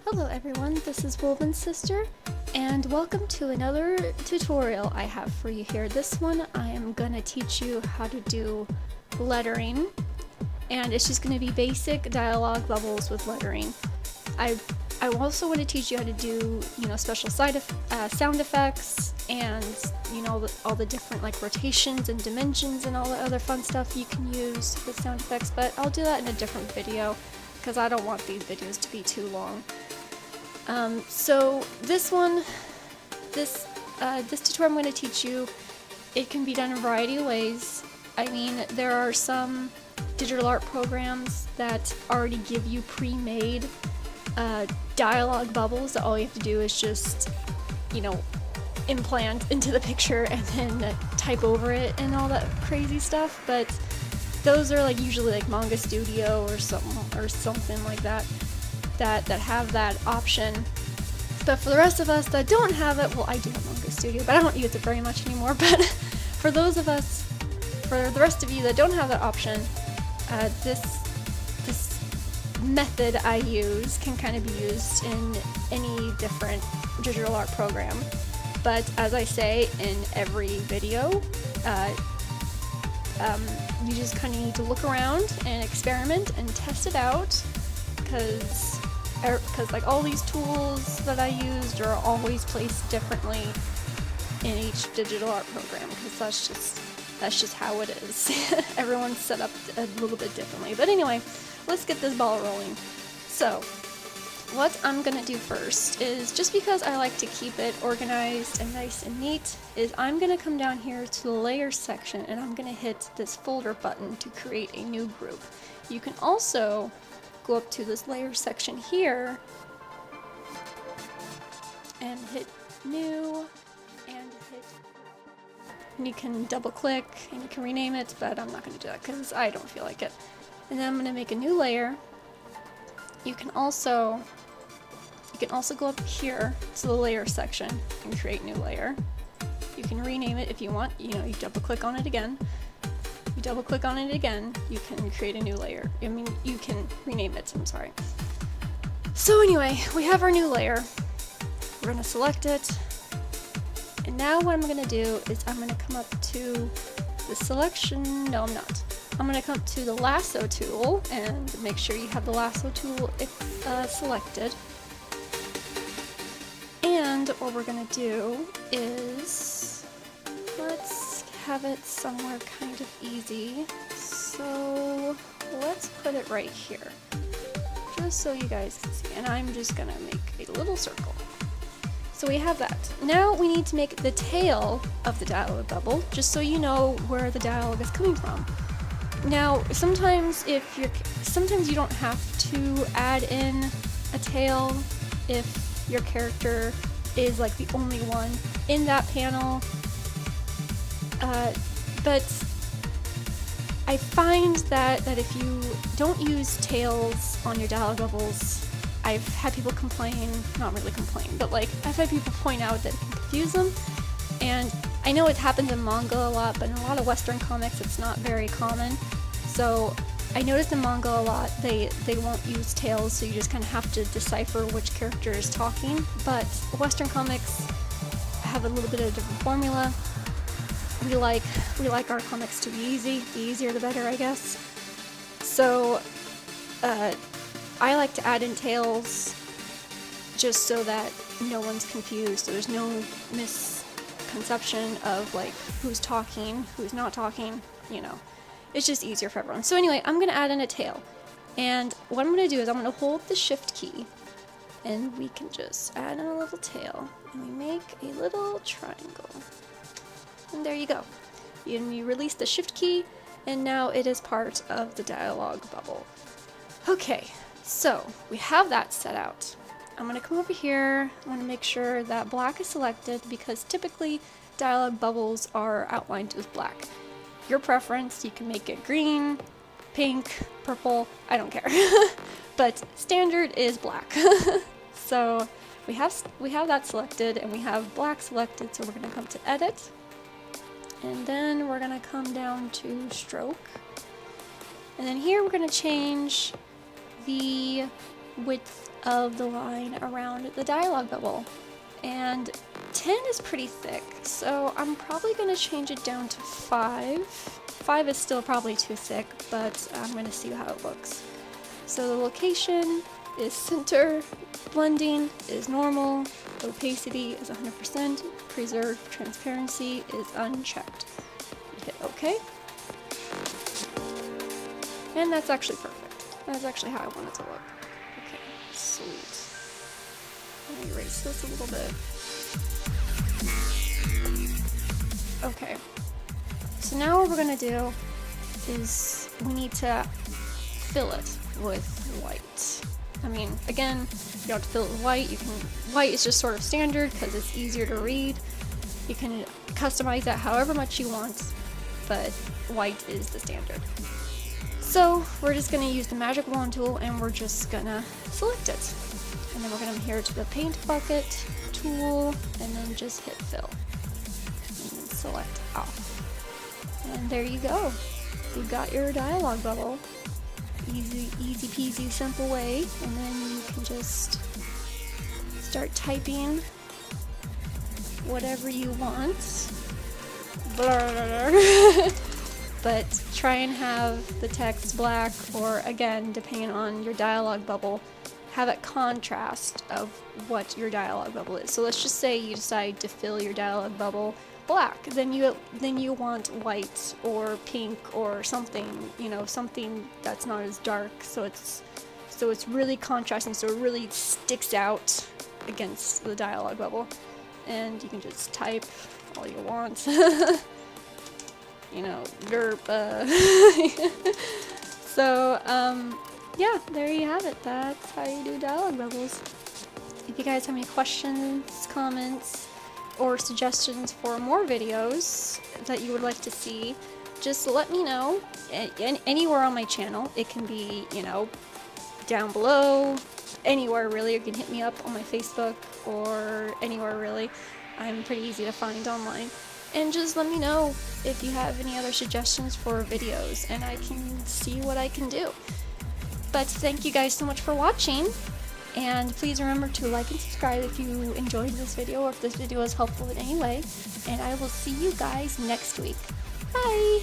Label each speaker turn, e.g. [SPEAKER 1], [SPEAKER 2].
[SPEAKER 1] Hello everyone, this is Woven Sister, and welcome to another tutorial I have for you here. This one I am gonna teach you how to do lettering, and it's just gonna be basic dialogue bubbles with lettering. I also want to teach you how to do, special sound effects, and all the different like rotations and dimensions and all the other fun stuff you can use with sound effects. But I'll do that in a different video because I don't want these videos to be too long. So this tutorial I'm going to teach you, it can be done in a variety of ways. I mean, there are some digital art programs that already give you pre-made dialogue bubbles that all you have to do is just, implant into the picture and then type over it and all that crazy stuff. But those are like usually like Manga Studio or something like that have that option. But for the rest of us that don't have it, well, I do have Manga Studio, but I don't use it very much anymore. But for the rest of you that don't have that option, this method I use can kind of be used in any different digital art program. But as I say in every video, you just kind of need to look around and experiment and test it out, because like all these tools that I used are always placed differently in each digital art program, because that's just how it is. Everyone's set up a little bit differently. But anyway, let's get this ball rolling. So what I'm gonna do first is, just because I like to keep it organized and nice and neat, is I'm gonna come down here to the layer section and I'm gonna hit this folder button to create a new group. You can also go up to this layer section here and hit new and you can double click and you can rename it, but I'm not going to do that because I don't feel like it. And then I'm going to make a new layer. You can also go up here to the layer section and create new layer. You can rename it if you want. You double click on it again. You double click on it again, you can create a new layer. I mean, you can rename it, I'm sorry. So anyway, we have our new layer. We're gonna select it. And now what I'm gonna do is I'm gonna come up to the selection, no I'm not. I'm gonna come up to the lasso tool and make sure you have the lasso tool selected. And what we're gonna do is, let's have it somewhere kind of easy. So let's put it right here, just so you guys can see. And I'm just gonna make a little circle. So we have that. Now we need to make the tail of the dialogue bubble, just so you know where the dialogue is coming from. Now, sometimes you don't have to add in a tail if your character is like the only one in that panel. But I find that if you don't use tails on your dialogue bubbles, I've had people complain, not really complain, but like I've had people point out that it can confuse them. And I know it happens in manga a lot, but in a lot of Western comics it's not very common. So I noticed in manga a lot they won't use tails, so you just kind of have to decipher which character is talking. But Western comics have a little bit of a different formula. We like our comics to be easy. The easier the better, I guess. So I like to add in tails just so that no one's confused. There's no misconception of like who's talking, who's not talking, It's just easier for everyone. So anyway, I'm gonna add in a tail. And what I'm gonna do is I'm gonna hold the shift key and we can just add in a little tail and we make a little triangle. And there you go. And you release the shift key, and now it is part of the dialogue bubble. Okay, so we have that set out. I'm gonna come over here. I'm gonna make sure that black is selected, because typically dialogue bubbles are outlined with black. Your preference, you can make it green, pink, purple, I don't care. But standard is black. So we have that selected and we have black selected, so we're gonna come to edit. And then we're gonna come down to stroke. And then here we're gonna change the width of the line around the dialogue bubble. And 10 is pretty thick, so I'm probably going to change it down to 5. 5 is still probably too thick, but I'm going to see how it looks. So the location is center, blending is normal, opacity is 100%, preserve transparency is unchecked. Hit OK. And that's actually perfect. That's actually how I want it to look. Okay, sweet. Let me erase this a little bit. Okay. So now what we're going to do is we need to fill it with white. I mean, again, you don't have to fill it with white. White is just sort of standard because it's easier to read. You can customize that however much you want, but white is the standard. So we're just going to use the magic wand tool and we're just going to select it. And then we're going to adhere to the paint bucket tool and then just hit fill. And then select off. And there you go. You've got your dialogue bubble. Easy peasy, simple way. And then you can just start typing whatever you want. But try and have the text black, or again, depending on your dialogue bubble, have it contrast of what your dialogue bubble is. So let's just say you decide to fill your dialogue bubble black, then you want white or pink or something, you know, something that's not as dark, so it's really contrasting, so it really sticks out against the dialogue bubble. And you can just type all you want. You know, derp. So, yeah, there you have it. That's how you do dialogue bubbles. If you guys have any questions, comments, or suggestions for more videos that you would like to see, just let me know. Anywhere on my channel. It can be, you know, down below, anywhere really. You can hit me up on my Facebook or anywhere really. I'm pretty easy to find online. And just let me know if you have any other suggestions for videos, and I can see what I can do. But thank you guys so much for watching, and please remember to like and subscribe if you enjoyed this video or if this video was helpful in any way, and I will see you guys next week. Bye!